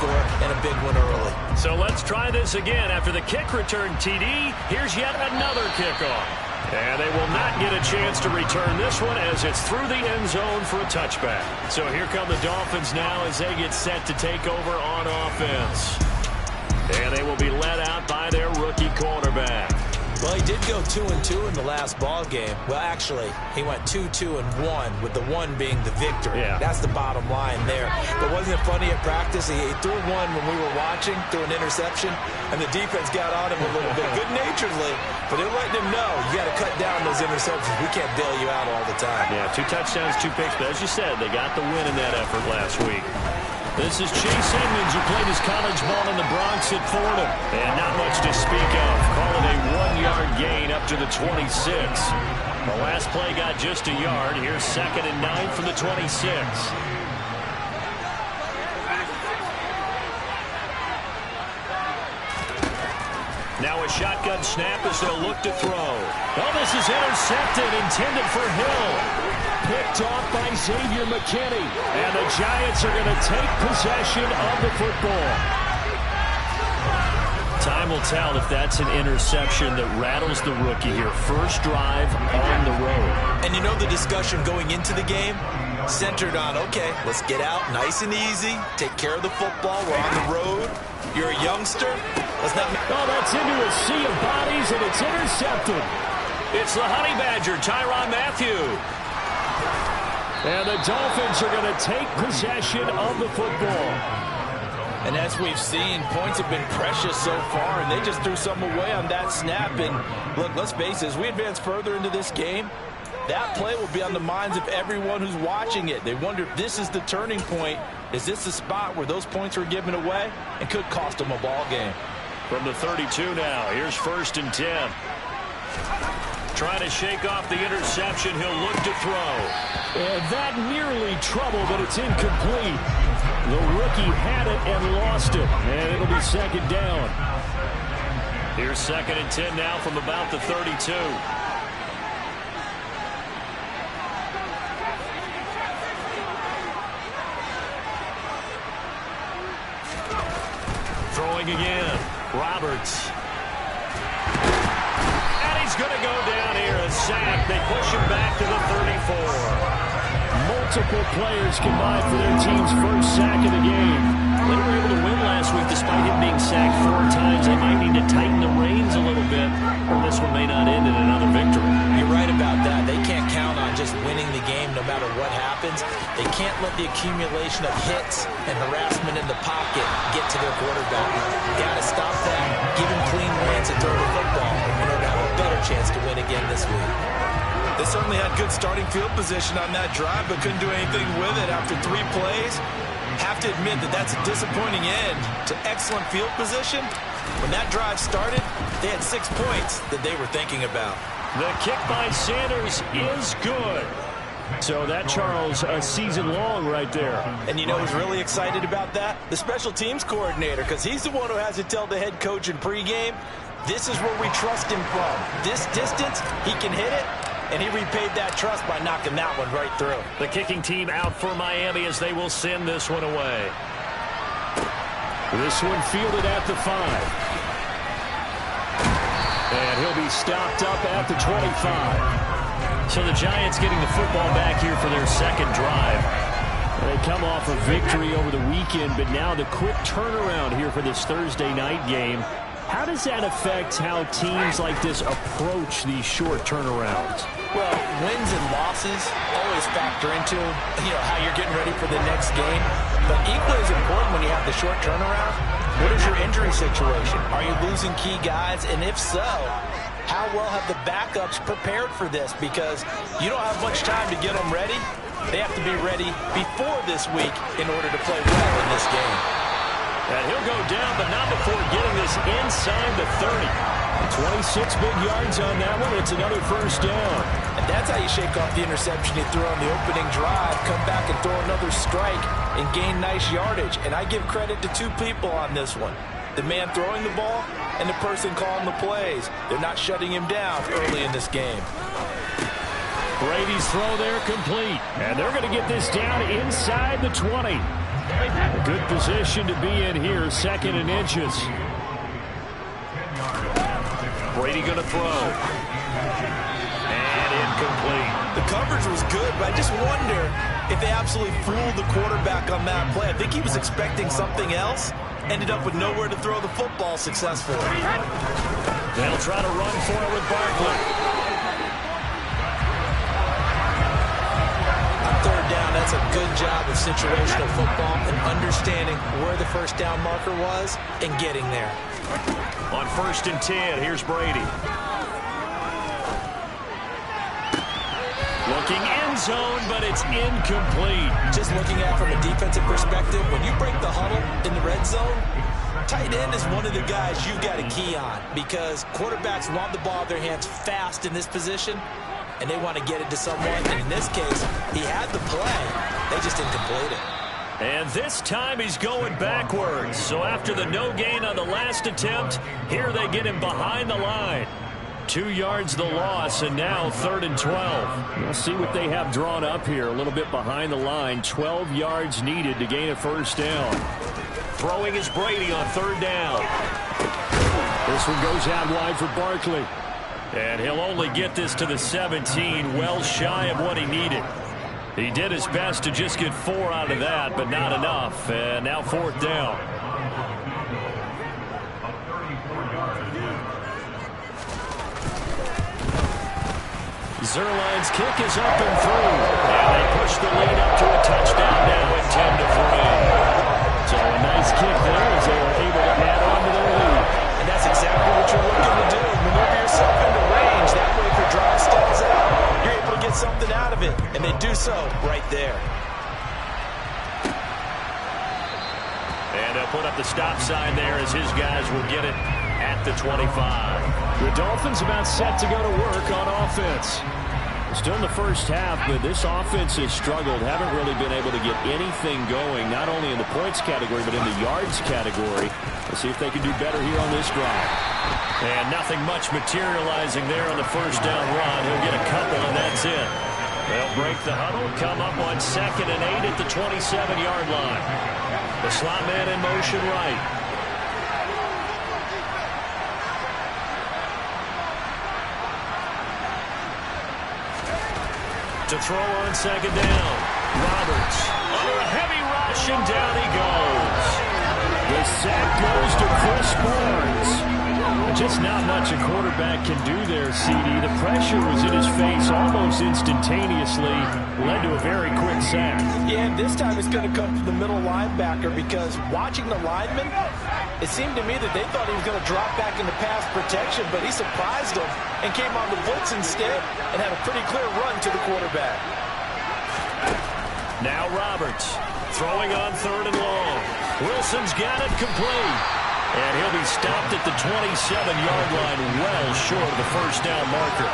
score and a big one early. So let's try this again. After the kick return TD, here's yet another kickoff. And they will not get a chance to return this one as it's through the end zone for a touchback. So here come the Dolphins now as they get set to take over on offense. And they will be led out by their rookie quarterback. Well, he did go 2-2 in the last ball game. Well, actually, he went 2-2-1, with the 1 being the victory. Yeah. That's the bottom line there. But wasn't it funny at practice? He threw one when we were watching, threw an interception, and the defense got on him a little bit, good-naturedly. But they're letting him know, you got to cut down those interceptions. We can't bail you out all the time. Yeah, 2 touchdowns, 2 picks. But as you said, they got the win in that effort last week. This is Chase Edmonds, who played his college ball in the Bronx at Fordham. And not much to speak of. Call it a 1-yard gain up to the 26. The last play got just a yard. Here's 2nd and 9 from the 26. Now a shotgun snap as they'll look to throw. Oh, this is intercepted, intended for Hill. Picked off by Xavier McKinney. And the Giants are going to take possession of the football. Time will tell if that's an interception that rattles the rookie here. First drive on the road. And you know the discussion going into the game? Centered on, okay, let's get out nice and easy. Take care of the football. We're on the road. You're a youngster. Let's not... Oh, that's into a sea of bodies, and it's intercepted. It's the Honey Badger, Tyrann Mathieu. And the Dolphins are going to take possession of the football. And as we've seen, points have been precious so far, and they just threw some away on that snap. And look, let's face it, as we advance further into this game, that play will be on the minds of everyone who's watching it. They wonder if this is the turning point. Is this the spot where those points were given away and could cost them a ball game? From the 32 now, here's 1st and 10. Trying to shake off the interception, he'll look to throw. And that nearly trouble, but it's incomplete. The rookie had it and lost it, and it'll be 2nd down. Here's 2nd and 10 now from about the 32. Throwing again, Roberts. And he's going to go down here, a sack. They push him back to the 34. Multiple players combined for their team's first sack of the game. They were able to win last week despite him being sacked 4 times. They might need to tighten the reins a little bit, or this one may not end in another victory. You're right about that. They can't count on just winning the game no matter what happens. They can't let the accumulation of hits and harassment in the pocket get to their quarterback. Got to stop that, give him clean lanes and throw the football in order to have a better chance to win again this week. They certainly had good starting field position on that drive, but couldn't do anything with it after 3 plays. Have to admit that that's a disappointing end to excellent field position. When that drive started, they had 6 points that they were thinking about. The kick by Sanders is good. So that, Charles, a season long right there. And you know who's really excited about that? The special teams coordinator, because he's the one who has to tell the head coach in pregame, this is where we trust him from. This distance, he can hit it. And he repaid that trust by knocking that one right through. The kicking team out for Miami as they will send this one away. This one fielded at the 5. And he'll be stopped up at the 25. So the Giants getting the football back here for their 2nd drive. They come off a victory over the weekend, but now the quick turnaround here for this Thursday night game. How does that affect how teams like this approach these short turnarounds? Well, wins and losses always factor into, how you're getting ready for the next game. But equally as important when you have the short turnaround, what is your injury situation? Are you losing key guys? And if so, how well have the backups prepared for this? Because you don't have much time to get them ready. They have to be ready before this week in order to play well in this game. And he'll go down, but not before getting this inside the 30. 26 big yards on that one. It's another first down. And that's how you shake off the interception he threw on the opening drive, come back and throw another strike and gain nice yardage. And I give credit to 2 people on this one. The man throwing the ball and the person calling the plays. They're not shutting him down early in this game. Brady's throw there complete. And they're going to get this down inside the 20. A good position to be in here, 2nd and inches. Brady going to throw. And incomplete. The coverage was good, but I just wonder if they absolutely fooled the quarterback on that play. I think he was expecting something else. Ended up with nowhere to throw the football successfully. They'll try to run for it with Barkley. On 3rd down, that's a good job of situational football and understanding where the first down marker was and getting there. On 1st and 10, here's Brady. Looking end zone, but it's incomplete. Just looking at it from a defensive perspective, when you break the huddle in the red zone, tight end is one of the guys you've got a key on because quarterbacks want the ball in their hands fast in this position, and they want to get it to someone. And in this case, he had the play. They just didn't complete it. And this time he's going backwards. So after the no gain on the last attempt, here they get him behind the line. 2 yards the loss, and now 3rd and 12. We'll see what they have drawn up here. A little bit behind the line. 12 yards needed to gain a first down. Throwing is Brady on 3rd down. This one goes out wide for Barkley. And he'll only get this to the 17, well shy of what he needed. He did his best to just get 4 out of that, but not enough. And now 4th down. Zerline's kick is up and through. And they push the lead up to a touchdown now at 10-3. So a nice kick there as they were able to add on to their lead. And that's exactly what you're looking to do. Maneuver yourself into range. That way if your drive stalls out, you're able to get something out of it. And they do so right there. And they'll put up the stop sign there as his guys will get it at the 25. The Dolphins about set to go to work on offense. Still in the first half, but this offense has struggled. Haven't really been able to get anything going, not only in the points category, but in the yards category. Let's see if they can do better here on this drive. And nothing much materializing there on the first down run. He'll get a couple, and that's it. They'll break the huddle, come up on 2nd and 8 at the 27-yard line. The slot man in motion right. To throw on 2nd down. Roberts under a heavy rush, and down he goes. The sack goes to Chris Barnes. Just not much a quarterback can do there, CD. The pressure was in his face almost instantaneously. Led to a very quick sack. Yeah, and this time it's going to come from the middle linebacker because watching the lineman, it seemed to me that they thought he was going to drop back into pass protection, but he surprised them and came on the blitz instead and had a pretty clear run to the quarterback. Now Roberts throwing on 3rd and long. Wilson's got it complete. And he'll be stopped at the 27-yard line, well short of the first down marker.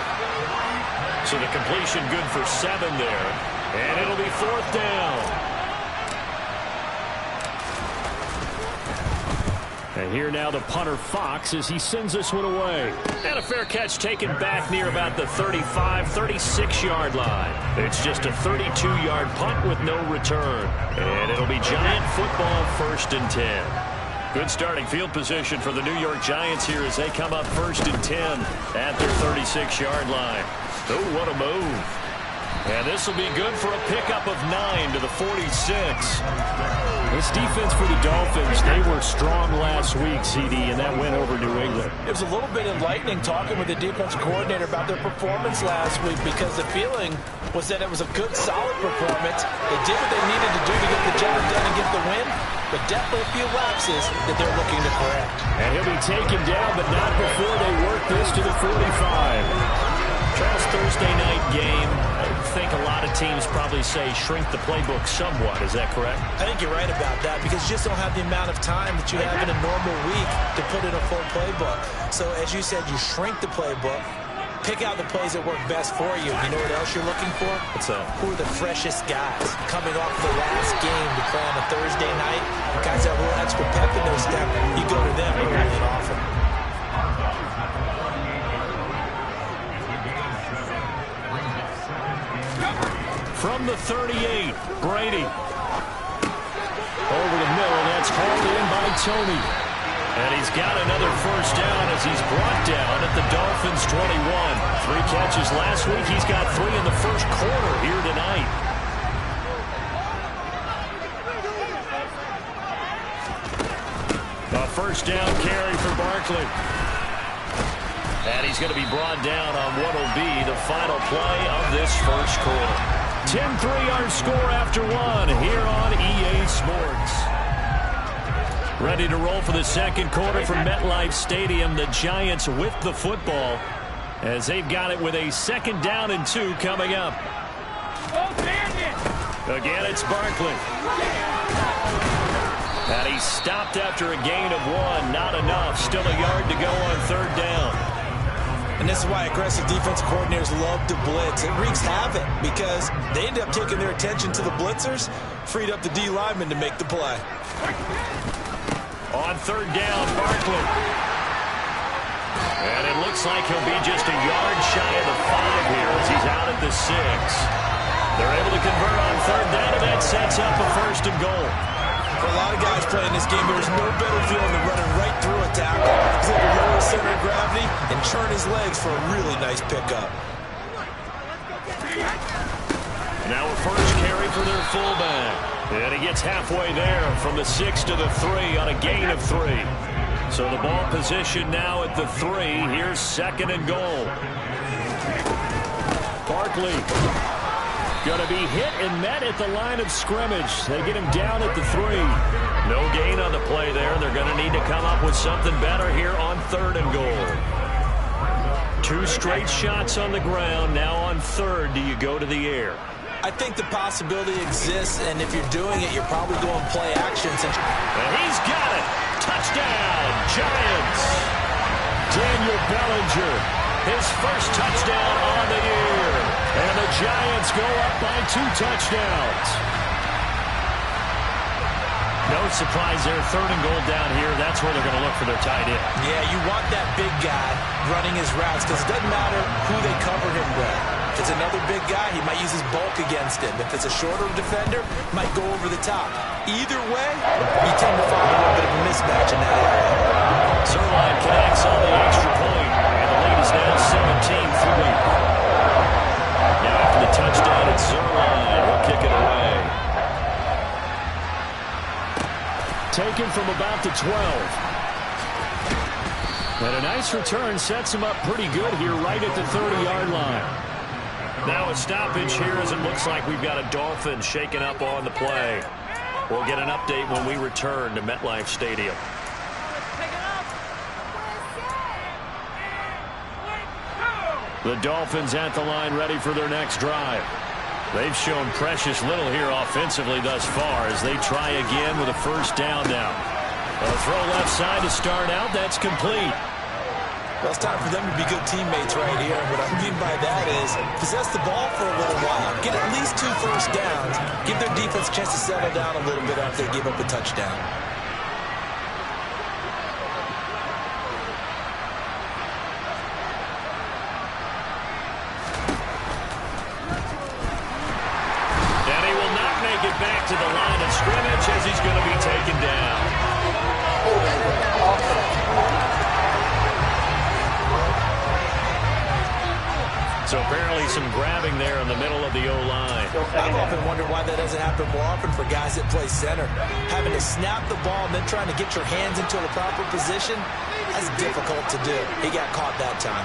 So the completion good for 7 there. And it'll be 4th down. And here now the punter Fox as he sends this one away. And a fair catch taken back near about the 35, 36-yard line. It's just a 32-yard punt with no return. And it'll be Giant football 1st and 10. Good starting field position for the New York Giants here as they come up 1st and 10 at their 36-yard line. Oh, what a move. And this will be good for a pickup of 9 to the 46. This defense for the Dolphins, they were strong last week, CD, and that went over New England. It was a little bit enlightening talking with the defensive coordinator about their performance last week because the feeling was that it was a good, solid performance. They did what they needed to do to get the job done and get the win, but definitely a few lapses that they're looking to correct. And he'll be taken down, but not before they work this to the 45. Charles, Thursday night game, I think a lot of teams probably say shrink the playbook somewhat. Is that correct? I think you're right about that because you just don't have the amount of time that you have in a normal week to put in a full playbook. So as you said, you shrink the playbook, pick out the plays that work best for you. You know what else you're looking for? What's that? Who are the freshest guys coming off the last game to play on a Thursday night? Guys that have a little extra pep in their step. You go to them early and often. From the 38, Brady. Over the middle, that's hauled in by Tony. And he's got another first down as he's brought down at the Dolphins 21. 3 catches last week. He's got 3 in the first quarter here tonight. A first down carry for Barkley. And he's going to be brought down on what will be the final play of this first quarter. 10-3 our score after 1 here on EA Sports. Ready to roll for the second quarter from MetLife Stadium. The Giants with the football as they've got it with a 2nd down and 2 coming up. Again, it's Barkley. And he stopped after a gain of 1. Not enough. Still a yard to go on 3rd down. And this is why aggressive defense coordinators love to blitz. It wreaks havoc because they end up taking their attention to the blitzers, freed up the D lineman to make the play. On 3rd down, Barkley. And it looks like he'll be just a yard shy of the 5 here as he's out at the 6. They're able to convert on 3rd down, and that sets up a 1st and goal. For a lot of guys playing this game, there's no better feeling than running right through a tackle. He's able to lower his center of gravity and churn his legs for a really nice pickup. Now a first carry for their fullback. And he gets halfway there from the 6 to the 3 on a gain of 3. So the ball position now at the 3. Here's 2nd and goal. Barkley going to be hit and met at the line of scrimmage. They get him down at the 3. No gain on the play there. They're going to need to come up with something better here on 3rd and goal. 2 straight shots on the ground. Now on 3rd, do you go to the air? I think the possibility exists, and if you're doing it, you're probably going play action. And he's got it. Touchdown, Giants. Daniel Bellinger, his first touchdown on the year. And the Giants go up by 2 touchdowns. No surprise there. 3rd and goal down here. That's where they're going to look for their tight end. Yeah, you want that big guy running his routes because it doesn't matter who they cover him with. If it's another big guy, he might use his bulk against him. If it's a shorter defender, might go over the top. Either way, you tend to find a little bit of a mismatch in that area. Zerline connects on the extra point, and the lead is now 17-3. Now after the touchdown, it's Zerline. He'll kick it away. Taken from about the 12. And a nice return sets him up pretty good here right at the 30-yard line. Now a stoppage here as it looks like we've got a Dolphins shaking up on the play. We'll get an update when we return to MetLife Stadium. The Dolphins at the line ready for their next drive. They've shown precious little here offensively thus far as they try again with a first down now. A throw left side to start out. That's complete. Well, it's time for them to be good teammates right here. What I mean by that is possess the ball for a little while. Get at least 2 first downs. Give their defense a chance to settle down a little bit after they give up a touchdown. And he will not make it back to the line of scrimmage as he's going to be taken down. So apparently some grabbing there in the middle of the O-line. I've often wondered why that doesn't happen more often for guys that play center. Having to snap the ball and then trying to get your hands into the proper position, that's difficult to do. He got caught that time.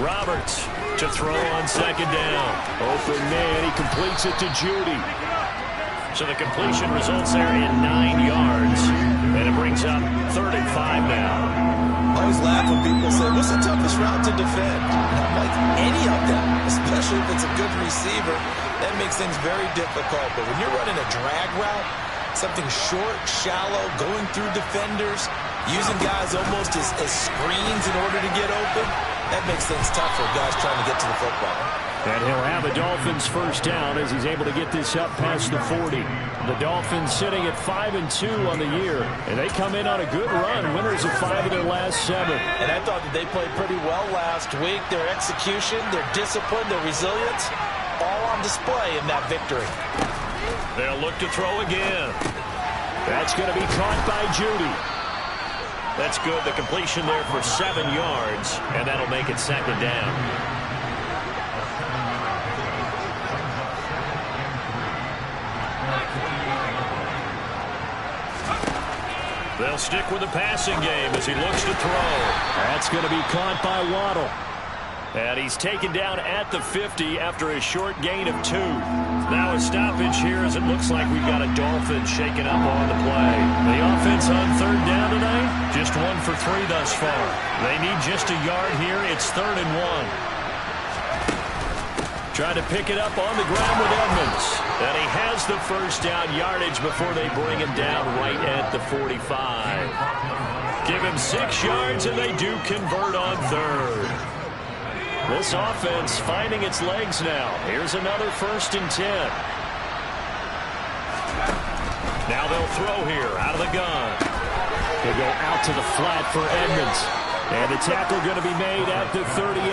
Roberts to throw on 2nd down. Open man, he completes it to Judy. So the completion results there in 9 yards. And it brings up 3rd and 5 now. I always laugh when people say, what's the toughest route to defend? And I'm like, any of them, especially if it's a good receiver. That makes things very difficult. But when you're running a drag route, something short, shallow, going through defenders, using guys almost as screens in order to get open, that makes things tough for guys trying to get to the football. And he'll have a Dolphins first down as he's able to get this up past the 40. The Dolphins sitting at 5-2 on the year, and they come in on a good run, winners of 5 of their last 7. And I thought that they played pretty well last week. Their execution, their discipline, their resilience, all on display in that victory. They'll look to throw again. That's going to be caught by Judy. That's good. The completion there for 7 yards, and that'll make it second down. They'll stick with the passing game as he looks to throw. That's going to be caught by Waddle. And he's taken down at the 50 after a short gain of 2. Now a stoppage here as it looks like we've got a Dolphin shaking up on the play. The offense on third down tonight, just 1 for 3 thus far. They need just a yard here. It's 3rd and 1. Trying to pick it up on the ground with Edmonds. And he has the first down yardage before they bring him down right at the 45. Give him 6 yards, and they do convert on third. This offense finding its legs now. Here's another 1st and 10. Now they'll throw here out of the gun. They go out to the flat for Edmonds. And the tackle going to be made at the 38.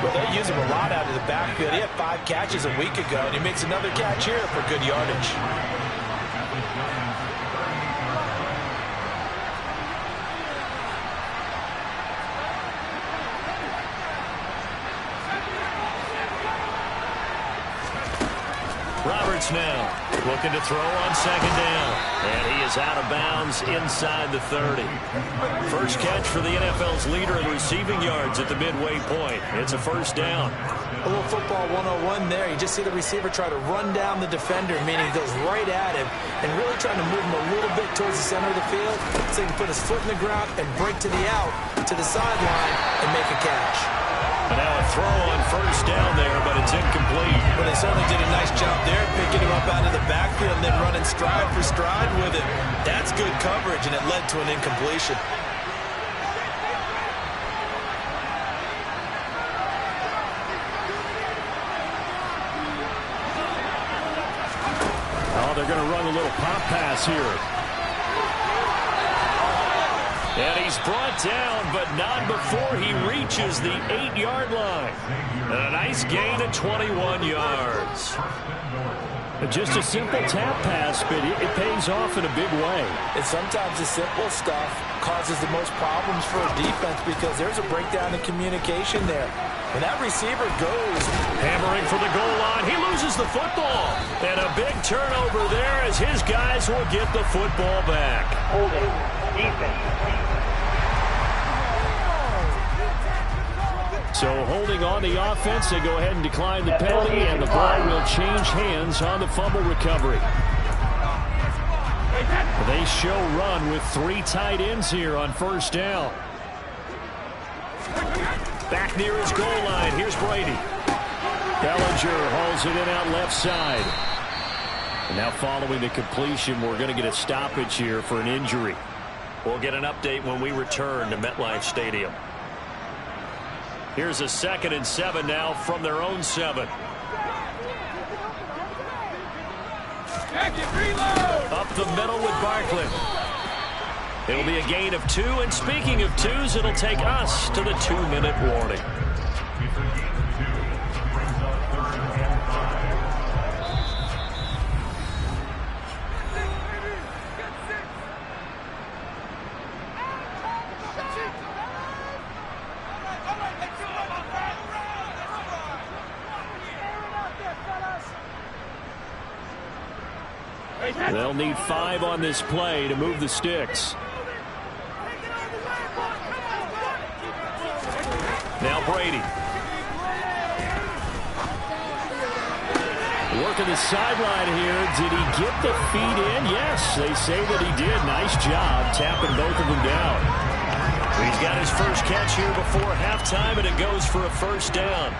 Well, they use him a lot out of the backfield. He had 5 catches a week ago, and he makes another catch here for good yardage. Roberts now looking to throw on 2nd down. And he is out of bounds inside the 30. First catch for the NFL's leader in receiving yards at the midway point. It's a first down. A little football 101 there. You just see the receiver try to run down the defender, meaning he goes right at him and really trying to move him a little bit towards the center of the field so he can put his foot in the ground and break to the out, to the sideline, and make a catch. And now a throw on first down there, but it's incomplete. Well, they certainly did a nice job there, picking him up out of the backfield and then running stride for stride with him. That's good coverage, and it led to an incompletion. Oh, they're going to run a little pop pass here. And he's brought down, but not before he reaches the 8-yard line. And a nice gain of 21 yards. Just a simple tap pass, but it pays off in a big way. And sometimes the simple stuff causes the most problems for a defense because there's a breakdown in communication there. When that receiver goes hammering for the goal line, he loses the football. And a big turnover there as his guys will get the football back. Holding defense. So holding on the offense, they go ahead and decline the penalty, and the ball will change hands on the fumble recovery. They show run with 3 tight ends here on first down. Back near his goal line, here's Brady. Bellinger hauls it in out left side. And now following the completion, we're going to get a stoppage here for an injury. We'll get an update when we return to MetLife Stadium. Here's a 2nd and 7 now from their own 7. Up the middle with Barkley. It'll be a gain of 2, and speaking of 2s, it'll take us to the 2-minute warning. They'll need 5 on this play to move the sticks. Now Brady. Working the sideline here. Did he get the feet in? Yes, they say that he did. Nice job tapping both of them down. He's got his first catch here before halftime, and it goes for a first down.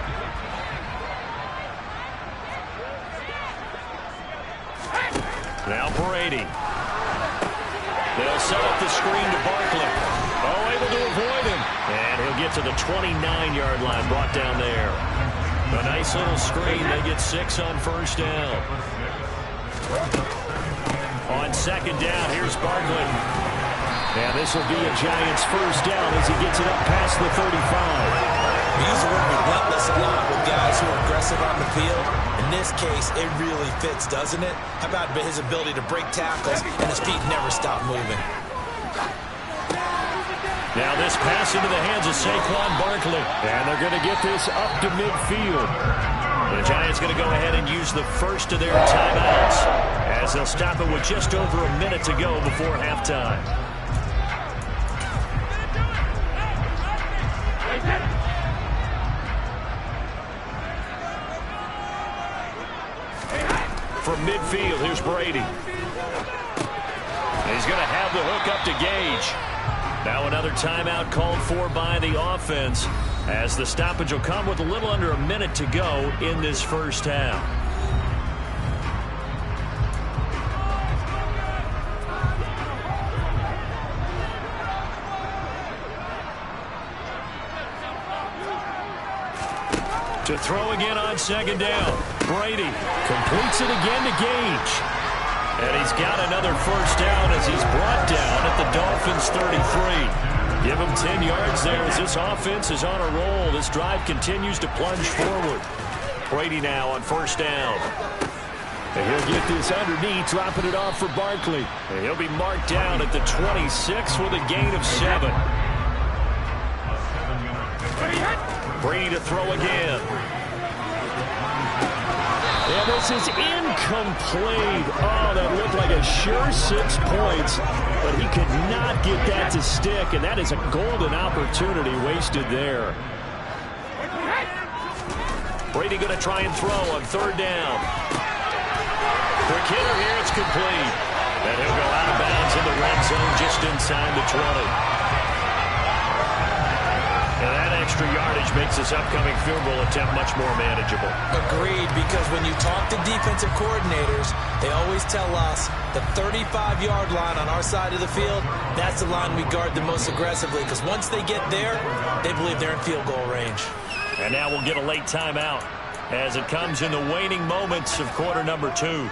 Now Brady. They'll set up the screen to Barkley. Oh, able to avoid him. And he'll get to the 29-yard line, brought down there. A nice little screen. They get 6 on first down. On second down, here's Barkley. And this will be a Giants first down as he gets it up past the 35. We use the word relentless a lot with guys who are aggressive on the field. In this case, it really fits, doesn't it? How about his ability to break tackles and his feet never stop moving? Now this pass into the hands of Saquon Barkley. And they're going to get this up to midfield. The Giants going to go ahead and use the first of their timeouts as they'll stop it with just over a minute to go before halftime. From midfield, here's Brady. He's going to have the hook up to Gage. Now another timeout called for by the offense as the stoppage will come with a little under a minute to go in this first half. To throw again on second down. Brady completes it again to Gage. And he's got another first down as he's brought down at the Dolphins' 33. Give him 10 yards there as this offense is on a roll. This drive continues to plunge forward. Brady now on first down. And he'll get this underneath, dropping it off for Barkley. And he'll be marked down at the 26 with a gain of 7. Brady to throw again. And this is incomplete. Oh, that looked like a sure 6 points, but he could not get that to stick, and that is a golden opportunity wasted there. Brady going to try and throw on third down. Quick hitter here, it's complete. And he'll go out of bounds in the red zone just inside the 20. And that extra yardage makes this upcoming field goal attempt much more manageable. Agreed, because when you talk to defensive coordinators, they always tell us the 35-yard line on our side of the field, that's the line we guard the most aggressively, because once they get there, they believe they're in field goal range. And now we'll get a late timeout as it comes in the waning moments of quarter number 2.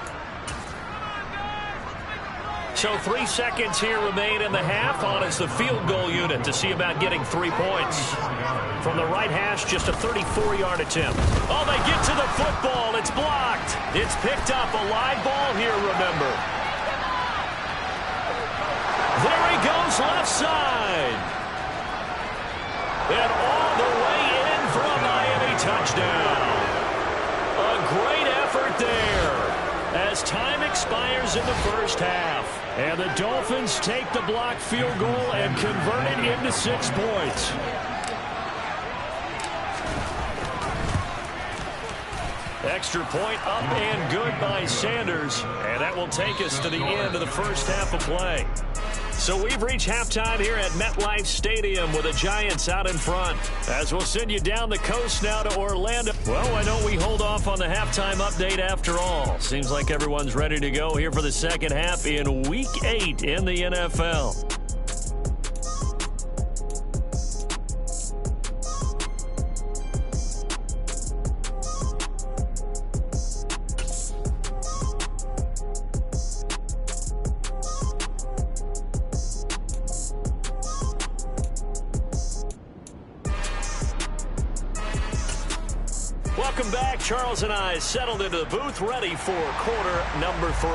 So 3 seconds here remain in the half on as the field goal unit to see about getting 3 points. From the right hash, just a 34-yard attempt. Oh, they get to the football. It's blocked. It's picked up. A live ball here, remember. There he goes, left side. And all the way in for a Miami touchdown. A great effort there as time expires in the first half. And the Dolphins take the blocked field goal and convert it into 6 points. Extra point up and good by Sanders. And that will take us to the end of the first half of play. So we've reached halftime here at MetLife Stadium with the Giants out in front. As we'll send you down the coast now to Orlando. Well, why don't we hold off on the halftime update after all? Seems like everyone's ready to go here for the second half in Week 8 in the NFL. Welcome back. Charles and I settled into the booth ready for quarter number 3.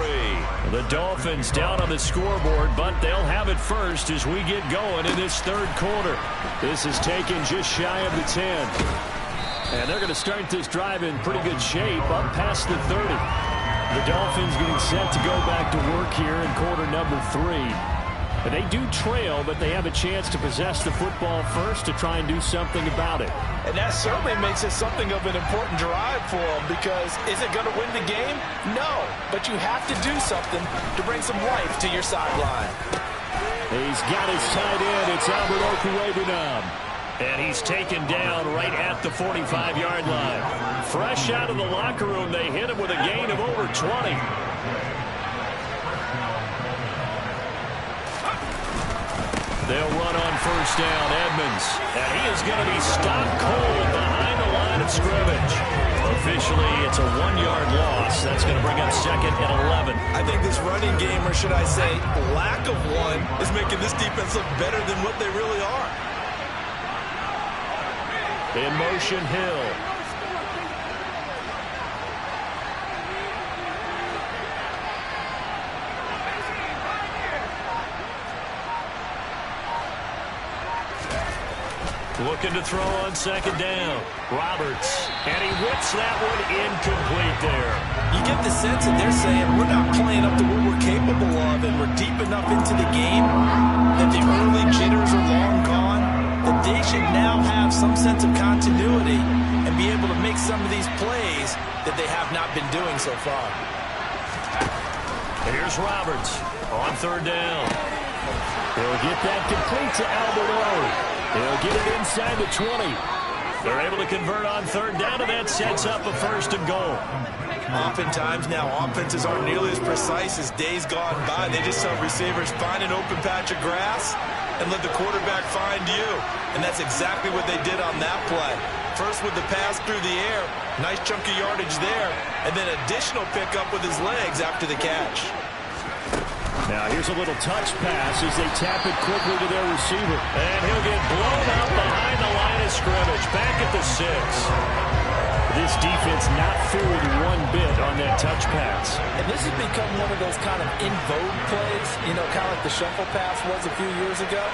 The Dolphins down on the scoreboard, but they'll have it first as we get going in this third quarter. This is taken just shy of the 10. And they're going to start this drive in pretty good shape up past the 30. The Dolphins getting set to go back to work here in quarter number 3. And they do trail, but they have a chance to possess the football first to try and do something about it. And that certainly makes it something of an important drive for them, because is it going to win the game? No, but you have to do something to bring some life to your sideline. He's got his tight end. It's Albert Okwuegbunam. And he's taken down right at the 45-yard line. Fresh out of the locker room, they hit him with a gain of over 20. They'll run on first down, Edmonds. And he is going to be stopped cold behind the line of of scrimmage. Officially, it's a 1-yard loss. That's going to bring up 2nd and 11. I think this running game, or should I say lack of one, is making this defense look better than what they really are. In motion, Hill. Looking to throw on 2nd down. Roberts. And he whips that one incomplete there. You get the sense that they're saying we're not playing up to what we're capable of, and we're deep enough into the game that the early jitters are long gone, that they should now have some sense of continuity and be able to make some of these plays that they have not been doing so far. Here's Roberts on 3rd down. They'll get that complete to Alberto. He'll get it inside the 20. They're able to convert on 3rd down, and that sets up a 1st and goal. Oftentimes now, offenses aren't nearly as precise as days gone by. They just tell receivers, find an open patch of grass and let the quarterback find you. And that's exactly what they did on that play. First with the pass through the air, nice chunk of yardage there, and then additional pickup with his legs after the catch. Now here's a little touch pass as they tap it quickly to their receiver. And he'll get blown out behind the line of scrimmage. Back at the 6. This defense not fooled one bit on that touch pass. And this has become one of those kind of in vogue plays, you know, kind of like the shuffle pass was a few years ago.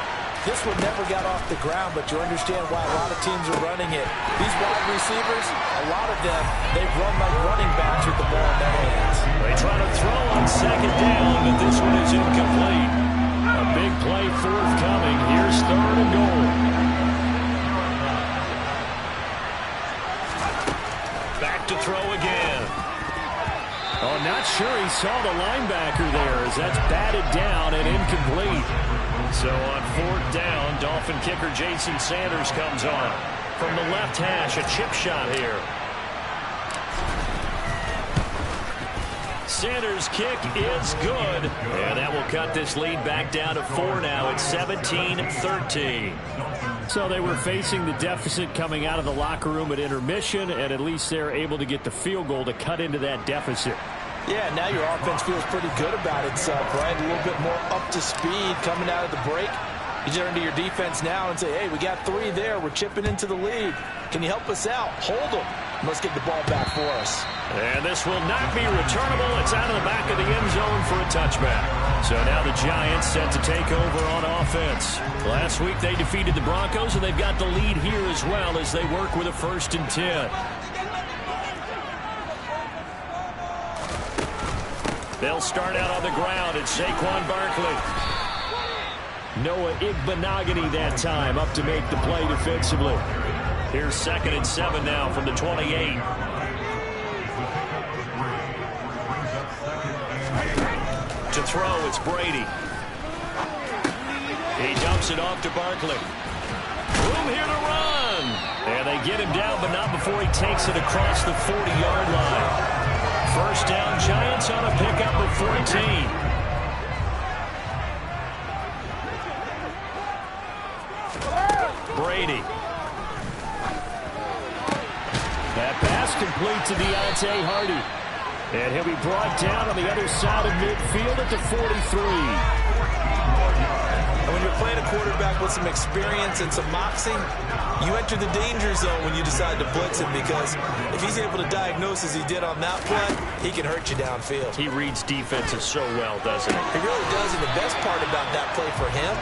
This one never got off the ground, but you understand why a lot of teams are running it. These wide receivers, a lot of them, they run like running backs with the ball in their hands. They try to throw on 2nd down, but this one is incomplete. A big play forthcoming. Here's 3rd and goal. Back to throw again. Oh, not sure he saw the linebacker there as that's batted down and incomplete. So on 4th down, Dolphin kicker Jason Sanders comes on. From the left hash, a chip shot here. Sanders' kick is good. And that will cut this lead back down to 4 now. It's 17-13. So they were facing the deficit coming out of the locker room at intermission, and at least they're able to get the field goal to cut into that deficit. Yeah, now your offense feels pretty good about itself, right? A little bit more up to speed coming out of the break. You turn to your defense now and say, hey, we got 3 there. We're chipping into the lead. Can you help us out? Hold them. Let's get the ball back for us. And this will not be returnable. It's out of the back of the end zone for a touchback. So now the Giants set to take over on offense. Last week they defeated the Broncos, and they've got the lead here as well as they work with a 1st and 10. They'll start out on the ground. It's Saquon Barkley. Noah Igbenogany that time up to make the play defensively. Here's 2nd and 7 now from the 28. To throw, it's Brady. He dumps it off to Barkley. Room here to run. And they get him down, but not before he takes it across the 40-yard line. 1st down, Giants on a pickup of 14. Brady. That pass complete to Deontay Hardy. And he'll be brought down on the other side of midfield at the 43. And when you're playing a quarterback with some experience and some moxie, you enter the danger zone when you decide to blitz him, because if he's able to diagnose as he did on that play, he can hurt you downfield. He reads defenses so well, doesn't he? He really does, and the best part about that play for him,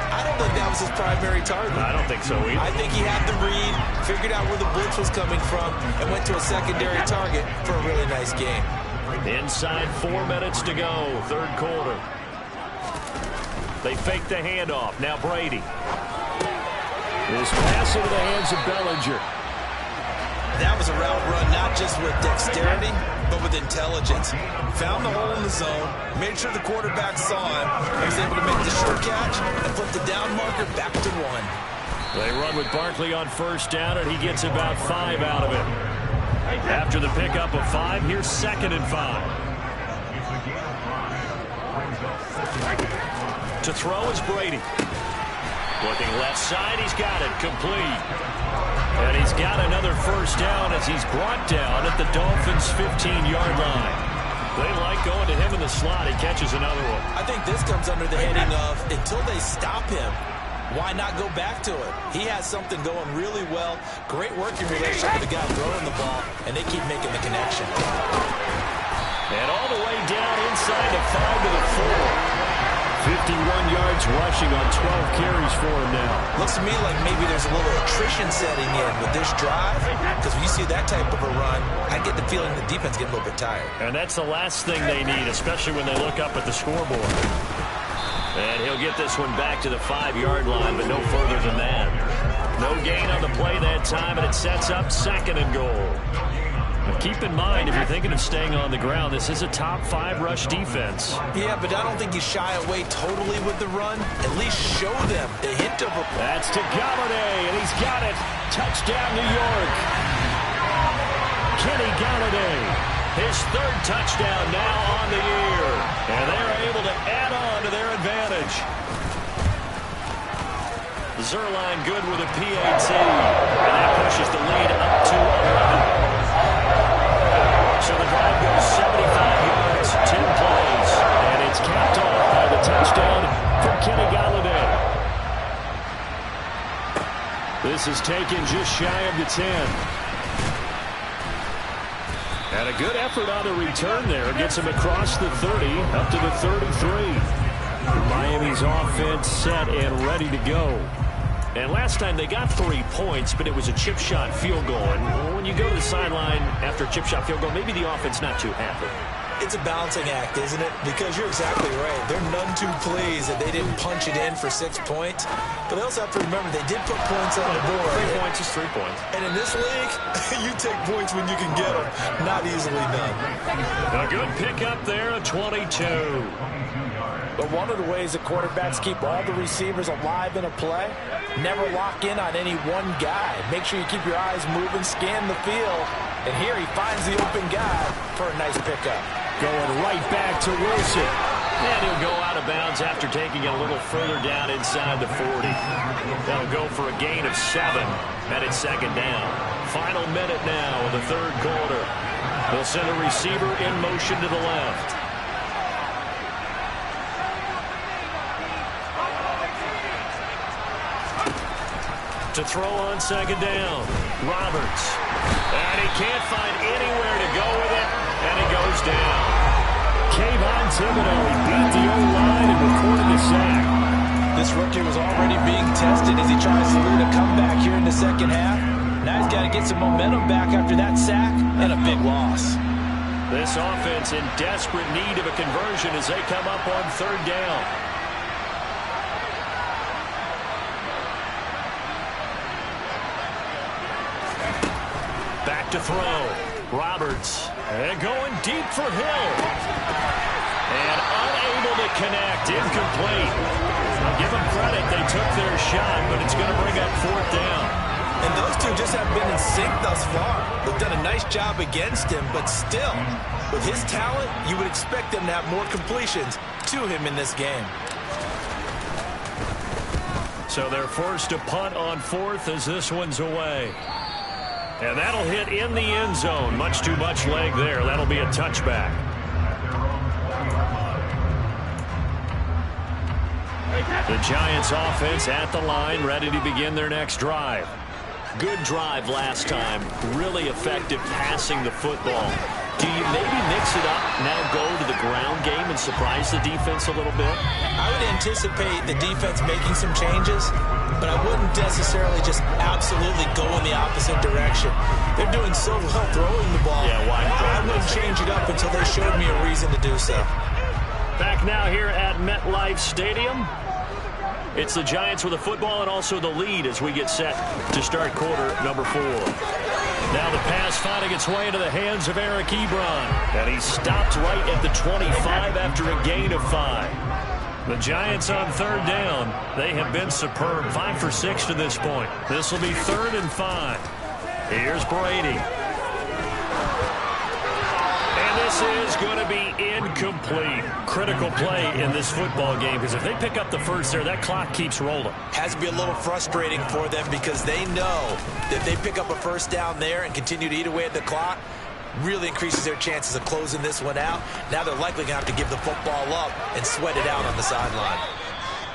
I don't think that was his primary target. I don't think so either. I think he had the read, figured out where the blitz was coming from, and went to a secondary target for a really nice game. Inside 4 minutes to go, 3rd quarter. They fake the handoff. Now Brady. This pass into the hands of Bellinger. That was a route run not just with dexterity, but with intelligence. Found the hole in the zone, made sure the quarterback saw him, and was able to make the short catch and flip the down marker back to 1. They run with Barkley on 1st down, and he gets about 5 out of it. After the pickup of 5, here's 2nd and 5. To throw is Brady. Looking left side, he's got it, complete. And he's got another first down as he's brought down at the Dolphins' 15-yard line. They like going to him in the slot. He catches another one. I think this comes under the heading of until they stop him, why not go back to it? He has something going really well. Great working relationship with the guy throwing the ball, and they keep making the connection. And all the way down inside the 5 to the 4. 51 yards rushing on 12 carries for him now. Looks to me like maybe there's a little attrition setting in with this drive, because when you see that type of a run, I get the feeling the defense getting a little bit tired. And that's the last thing they need, especially when they look up at the scoreboard. And he'll get this one back to the 5-yard line, but no further than that. No gain on the play that time, and it sets up 2nd and goal. But keep in mind, if you're thinking of staying on the ground, this is a top 5 rush defense. Yeah, but I don't think you shy away totally with the run. At least show them the hint of a... That's to Galladay, and he's got it. Touchdown, New York. Kenny Galladay, his 3rd touchdown now on the year. And they're able to add on to their advantage. Zerline good with a PAT. And that pushes the lead up to 11. So the drive goes 75 yards, 10 plays. And it's capped off by the touchdown from Kenny Galladay. This is taken just shy of the 10. And a good effort on the return there. Gets him across the 30, up to the 33. Miami's offense set and ready to go. And last time they got 3 points, but it was a chip shot field goal. And when you go to the sideline after a chip shot field goal, maybe the offense not too happy. It's a balancing act, isn't it? Because you're exactly right. They're none too pleased that they didn't punch it in for 6 points. But they also have to remember they did put points on the board. 3 points is 3 points. And in this league, you take points when you can get them. Not easily done. A good pickup there, a 22. But one of the ways that quarterbacks keep all the receivers alive in a play, never lock in on any one guy. Make sure you keep your eyes moving, scan the field. And here he finds the open guy for a nice pickup. Going right back to Wilson. And he'll go out of bounds after taking it a little further down inside the 40. That'll go for a gain of 7. And it's 2nd down. Final minute now of the 3rd quarter. They'll send a receiver in motion to the left. To throw on 2nd down. Roberts. And he can't find anywhere to go with it. And he goes down. Kayvon Thibodeau, he beat the O-line and recorded the sack. This rookie was already being tested as he tries to lead a comeback here in the 2nd half. Now he's got to get some momentum back after that sack and a big loss. This offense in desperate need of a conversion as they come up on 3rd down. Back to throw. Roberts. And going deep for Hill. And unable to connect. Incomplete. I'll give them credit. They took their shot, but it's going to bring up 4th down. And those two just have been in sync thus far. They've done a nice job against him, but still, with his talent, you would expect them to have more completions to him in this game. So they're forced to punt on 4th as this one's away. And that'll hit in the end zone. Much too much leg there. That'll be a touchback. The Giants offense at the line, ready to begin their next drive. Good drive last time. Really effective passing the football. Do you maybe mix it up, now go to the ground game and surprise the defense a little bit? I would anticipate the defense making some changes, but I wouldn't necessarily just absolutely go in the opposite direction. They're doing so well throwing the ball. Yeah, why? I wouldn't change it up until they showed me a reason to do so. Back now here at MetLife Stadium. It's the Giants with the football and also the lead as we get set to start quarter number 4. Now the pass finding its way into the hands of Eric Ebron. And he's stopped right at the 25 after a gain of 5. The Giants on 3rd down. They have been superb. 5 for 6 to this point. This will be 3rd and 5. Here's Brady. And this is going to be incomplete. Critical play in this football game, because if they pick up the first there, that clock keeps rolling. Has to be a little frustrating for them because they know that if they pick up a first down there and continue to eat away at the clock, really increases their chances of closing this one out. Now they're likely going to have to give the football up and sweat it out on the sideline.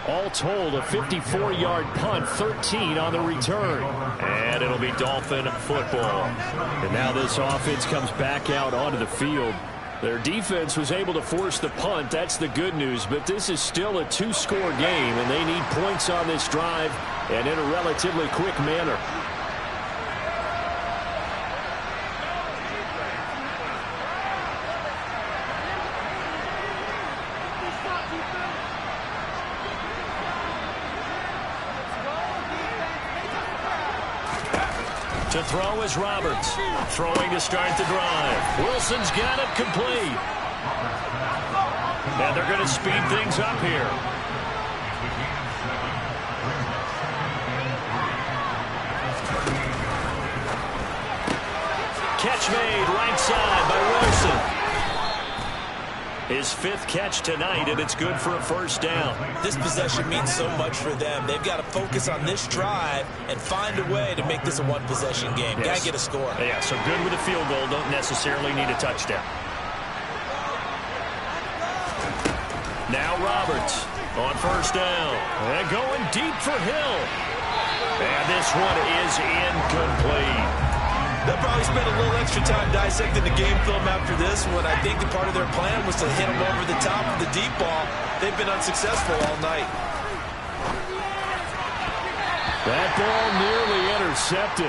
All told, a 54-yard punt, 13 on the return. And it'll be Dolphin football. And now this offense comes back out onto the field. Their defense was able to force the punt. That's the good news. But this is still a two-score game, and they need points on this drive and in a relatively quick manner. To throw is Roberts. Throwing to start the drive. Wilson's got it complete. And they're going to speed things up here. Catch made right side by Wilson. His fifth catch tonight, and it's good for a first down. This possession means so much for them. They've got to focus on this drive and find a way to make this a one-possession game. Yes. Got to get a score. Yeah, so good with a field goal. Don't necessarily need a touchdown. Now Roberts on first down. And going deep for Hill. And this one is incomplete. They'll probably spend a little extra time dissecting the game film after this one. I think that part of their plan was to hit them over the top of the deep ball. They've been unsuccessful all night. That ball nearly intercepted.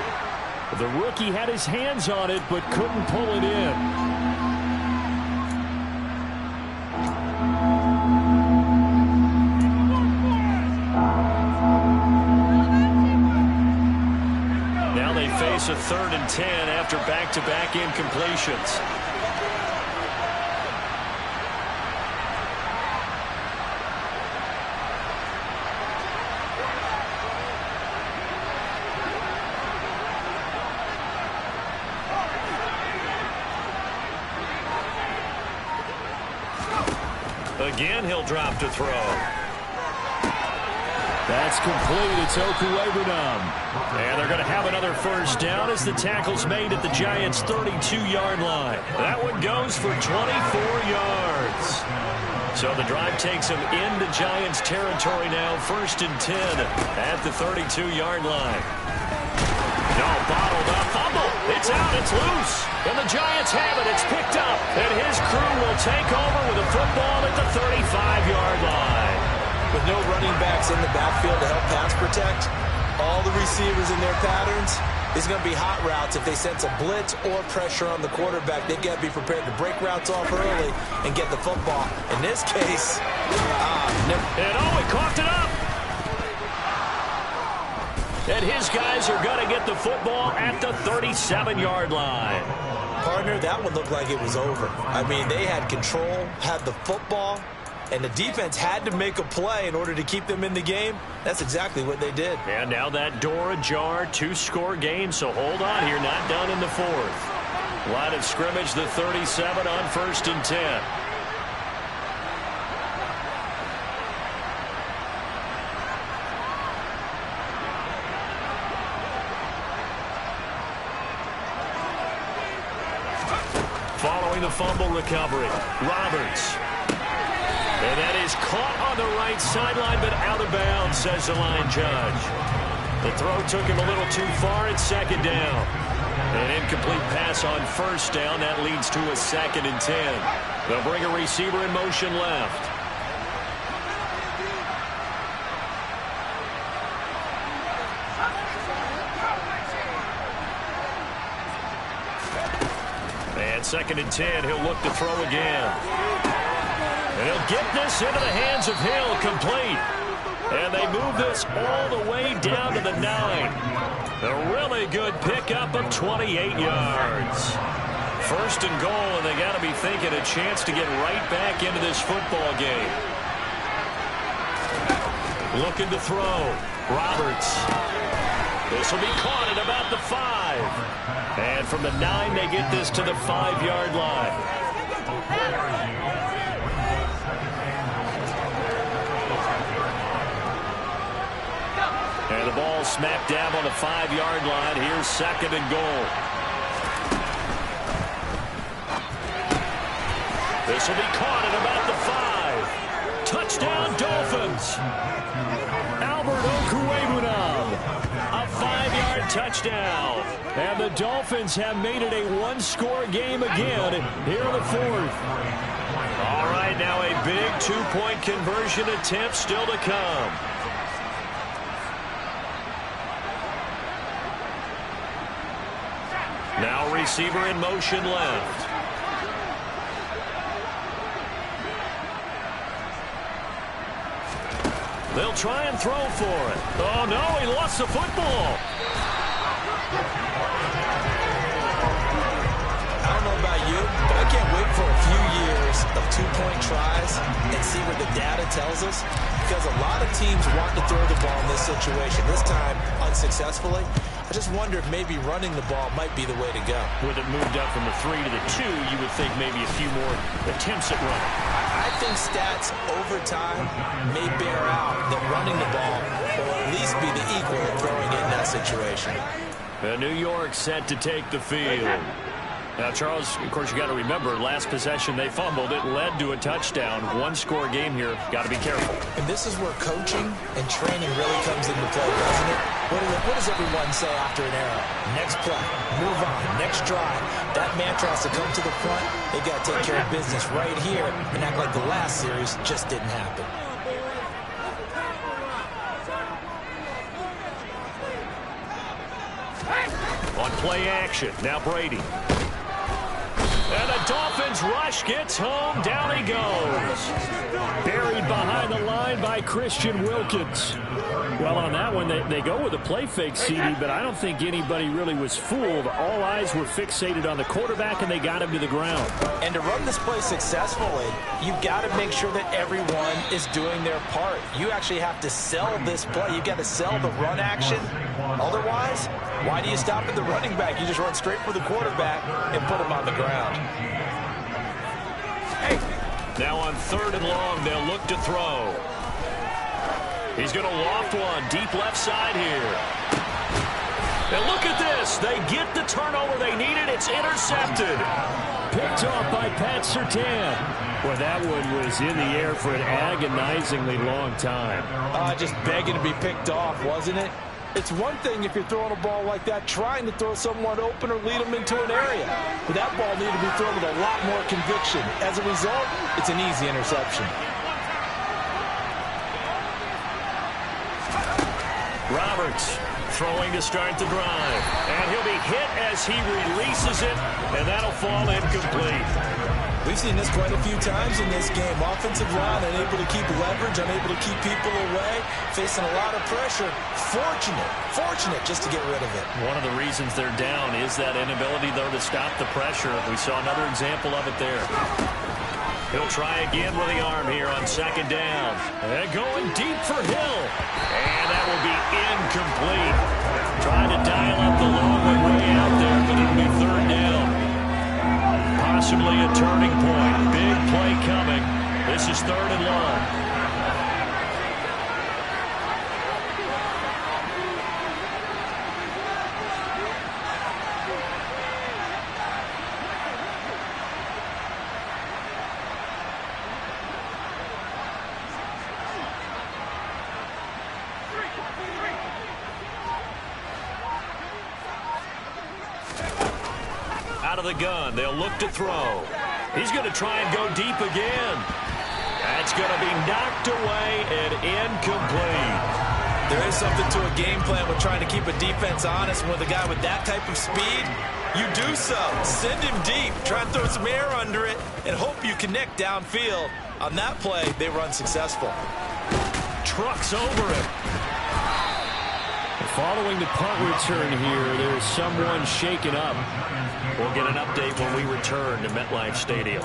The rookie had his hands on it but couldn't pull it in. Face a 3rd and 10 after back-to-back incompletions. Again, he'll drop to throw. That's complete. It's Okuwebunam. And they're going to have another first down as the tackle's made at the Giants' 32-yard line. That one goes for 24 yards. So the drive takes them into Giants territory now. 1st and 10 at the 32-yard line. No, bottled up. Fumble. It's out. It's loose. And the Giants have it. It's picked up. And his crew will take over with a football at the 35-yard line. With no running backs in the backfield to help pass protect, all the receivers in their patterns, it's going to be hot routes if they sense a blitz or pressure on the quarterback. They've got to be prepared to break routes off early and get the football. In this case, and he coughed it up. And his guys are going to get the football at the 37-yard line. Partner, that one looked like it was over. I mean, they had control, had the football, and the defense had to make a play in order to keep them in the game. That's exactly what they did. And now that door ajar, 2-score game, so hold on here, not done in the 4th. Line of scrimmage, the 37 on 1st and 10. Following the fumble recovery, Roberts. And that is caught on the right sideline, but out of bounds, says the line judge. The throw took him a little too far at 2nd down. An incomplete pass on 1st down. That leads to a 2nd and 10. They'll bring a receiver in motion left. And 2nd and 10. He'll look to throw again. And he'll get this into the hands of Hill, complete. And they move this all the way down to the 9. A really good pickup of 28 yards. 1st and goal, and they got to be thinking a chance to get right back into this football game. Looking to throw. Roberts. This will be caught at about the 5. And from the 9, they get this to the 5-yard line. And the ball smacked down on the 5-yard line. Here's 2nd and goal. This will be caught at about the 5. Touchdown, Dolphins. Albert Okwuegbunam. A 5-yard touchdown. And the Dolphins have made it a one-score game again here in the 4th. All right, now a big 2-point conversion attempt still to come. Now receiver in motion left. They'll try and throw for it. Oh, no, he lost the football. I don't know about you, but I can't wait for a few years of 2-point tries and see what the data tells us, because a lot of teams want to throw the ball in this situation, this time unsuccessfully. I just wonder if maybe running the ball might be the way to go. With it moved up from the 3 to the 2, you would think maybe a few more attempts at running. I think stats over time may bear out that running the ball will at least be the equal of throwing it in that situation. And New York set to take the field. Now, Charles, of course, you got to remember, last possession they fumbled. It led to a touchdown. One-score game here. Got to be careful. And this is where coaching and training really comes into play, doesn't it? What does everyone say after an error? Next play, move on, next drive. That mantra has to come to the front. They got to take care of business right here and act like the last series just didn't happen. On play action, now Brady. And the Dolphins rush gets home. Down he goes. Buried behind the line by Christian Wilkins. Well, on that one, they go with a play fake, CD, but I don't think anybody really was fooled. All eyes were fixated on the quarterback, and they got him to the ground. And to run this play successfully, you've got to make sure that everyone is doing their part. You actually have to sell this play. You've got to sell the run action. Otherwise, why do you stop at the running back? You just run straight for the quarterback and put him on the ground. Now on 3rd and long, they'll look to throw. He's going to loft one deep left side here. And look at this. They get the turnover they needed. It's intercepted. Picked off by Pat Surtain. Well, that one was in the air for an agonizingly long time. Just begging to be picked off, wasn't it? It's one thing if you're throwing a ball like that, trying to throw someone open or lead them into an area. But that ball needed to be thrown with a lot more conviction. As a result, it's an easy interception. Roberts throwing to start the drive. And he'll be hit as he releases it, and that'll fall incomplete. We've seen this quite a few times in this game. Offensive line unable to keep leverage, unable to keep people away, facing a lot of pressure. Fortunate just to get rid of it. One of the reasons they're down is that inability, though, to stop the pressure. We saw another example of it there. He'll try again with the arm here on 2nd down. And going deep for Hill. And that will be incomplete. Trying to dial up the long one way out there, but it'll be 3rd down. Possibly a turning point. Big play coming. This is 3rd and long. Out of the gun, they'll look to throw. He's going to try and go deep again. That's going to be knocked away and incomplete. There is something to a game plan with trying to keep a defense honest. And with a guy with that type of speed, you do so. Send him deep. Try and throw some air under it and hope you connect downfield. On that play, they were unsuccessful. Trucks over it. Following the punt return here, there's someone shaken up. We'll get an update when we return to MetLife Stadium.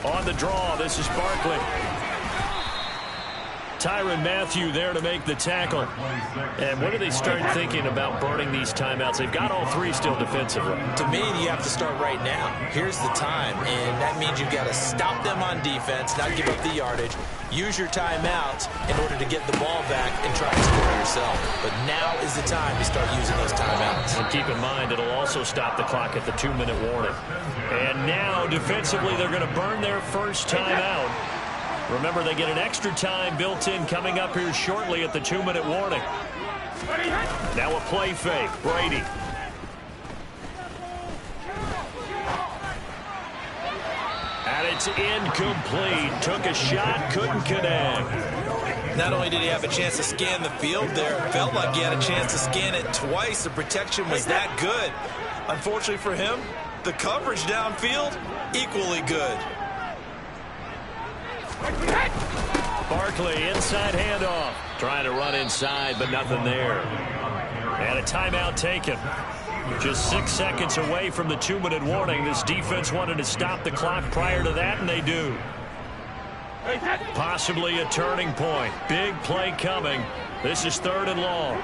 On the draw, this is Barkley. Tyrann Mathieu there to make the tackle. And what do they start thinking about burning these timeouts? They've got all three still defensively. To me, you have to start right now. Here's the time, and that means you've got to stop them on defense, not give up the yardage, use your timeouts in order to get the ball back and try to score yourself. But now is the time to start using those timeouts. And keep in mind, it'll also stop the clock at the 2-minute warning. And now, defensively, they're going to burn their first timeout. Remember, they get an extra time built in coming up here shortly at the 2-minute warning. Now a play fake. Brady. And it's incomplete. Took a shot, couldn't connect. Not only did he have a chance to scan the field there, it felt like he had a chance to scan it twice. The protection was that good. Unfortunately for him, the coverage downfield, equally good. Barkley, inside handoff. Trying to run inside, but nothing there. And a timeout taken. Just 6 seconds away from the 2-minute warning. This defense wanted to stop the clock prior to that, and they do. Possibly a turning point. Big play coming. This is 3rd and long.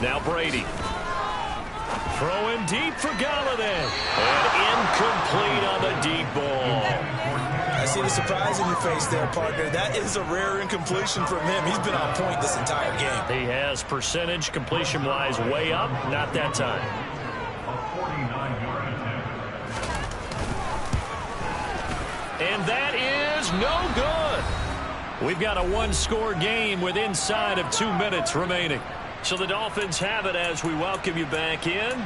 Now Brady. Throwing deep for Galladay. And incomplete on the deep ball. I see the surprise in your face there, partner. That is a rare incompletion from him. He's been on point this entire game. He has percentage completion-wise way up. Not that time. And that is no good. We've got a one-score game with inside of 2 minutes remaining. So the Dolphins have it as we welcome you back in.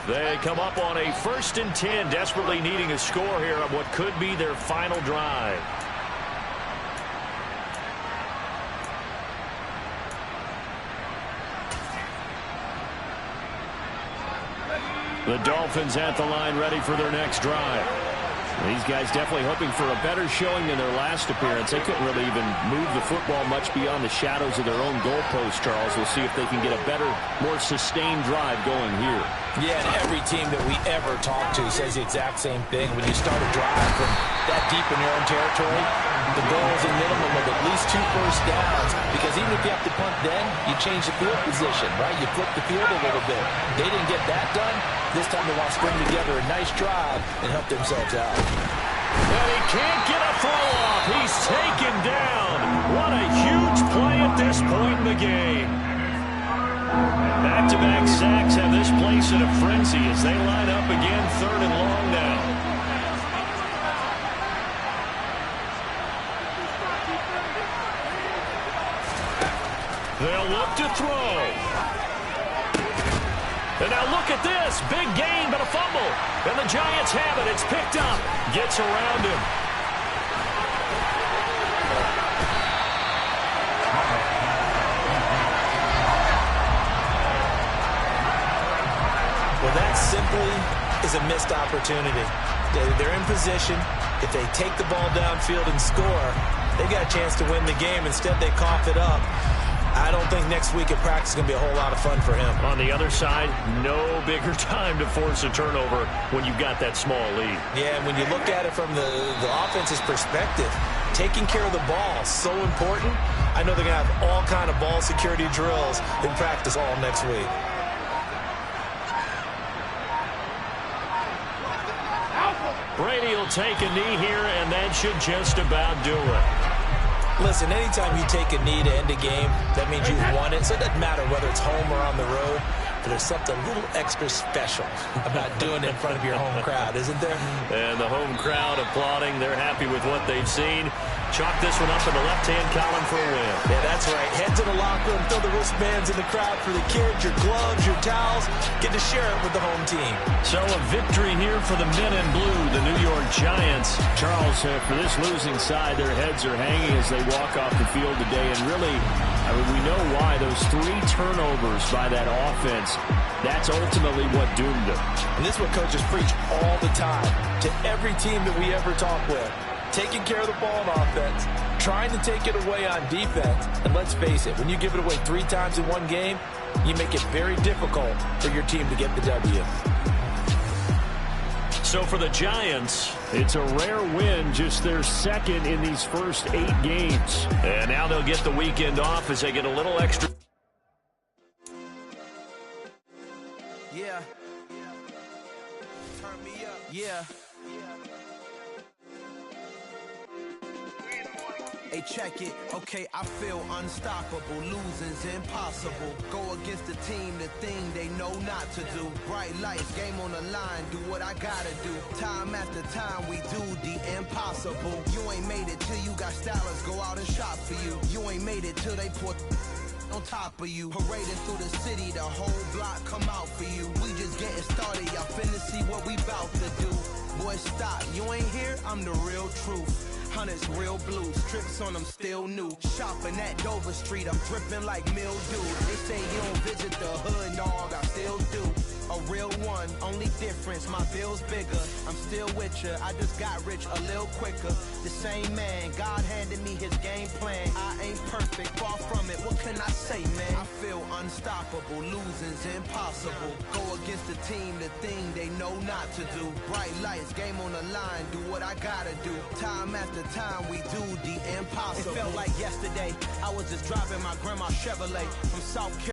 They come up on a 1st and 10, desperately needing a score here on what could be their final drive. The Dolphins at the line ready for their next drive. These guys definitely hoping for a better showing than their last appearance. They couldn't really even move the football much beyond the shadows of their own goalpost, Charles. We'll see if they can get a better, more sustained drive going here. Yeah, and every team that we ever talk to says the exact same thing. When you start a drive from that deep in your own territory, the goal is a minimum of at least 2 first downs, because even if you have to punt then, you change the field position, right? You flip the field a little bit. They didn't get that done. This time they want to string together a nice drive and help themselves out. And he can't get a throw off. He's taken down. What a huge play at this point in the game. Back-to-back sacks have this place in a frenzy as they line up again 3rd and long now. They'll look to throw. And now look at this. Big gain, but a fumble. And the Giants have it. It's picked up. Gets around him. Well, that simply is a missed opportunity. They're in position. If they take the ball downfield and score, they've got a chance to win the game. Instead, they cough it up. I don't think next week at practice is going to be a whole lot of fun for him. On the other side, no bigger time to force a turnover when you've got that small lead. Yeah, and when you look at it from the offense's perspective, taking care of the ball is so important. I know they're going to have all kind of ball security drills in practice all next week. Brady will take a knee here, and that should just about do it. Listen, anytime you take a knee to end a game, that means you've won it. So it doesn't matter whether it's home or on the road. But there's something a little extra special about doing it in front of your home crowd, isn't there? And the home crowd applauding. They're happy with what they've seen. Chalk this one up in the left-hand column for a win. Yeah, that's right. Head to the locker room, throw the wristbands in the crowd for the kids, your gloves, your towels. Get to share it with the home team. So a victory here for the men in blue, the New York Giants. Charles, for this losing side, their heads are hanging as they walk off the field today. And really, I mean, we know why. Those 3 turnovers by that offense, that's ultimately what doomed them. And this is what coaches preach all the time to every team that we ever talk with. Taking care of the ball on offense, trying to take it away on defense. And let's face it, when you give it away 3 times in one game, you make it very difficult for your team to get the W. So for the Giants, it's a rare win, just their second in these first 8 games. And now they'll get the weekend off as they get a little extra. Yeah. Turn me up. Yeah. Hey, check it. Okay, I feel unstoppable. Losing's impossible. Go against the team, the thing they know not to do. Bright lights, game on the line, do what I gotta do. Time after time, we do the impossible. You ain't made it till you got stylers go out and shop for you. You ain't made it till they put on top of you. Parading through the city, the whole block come out for you. We just getting started, y'all finna see what we bout to do. Boy, stop, you ain't here, I'm the real truth. Hunters, real blue, strips on them still new. Shopping at Dover Street, I'm dripping like mildew. They say you don't visit the hood, dog, I still do. A real one, only difference, my bill's bigger. I'm still with ya, I just got rich a little quicker. The same man, God handed me his game plan. I ain't perfect, far from it, what can I say, man? I feel unstoppable, losing's impossible. Go against the team, the thing they know not to do. Bright lights, game on the line, do what I gotta do. Time after time, we do the impossible. It felt like yesterday, I was just driving my grandma's Chevrolet from South Carolina.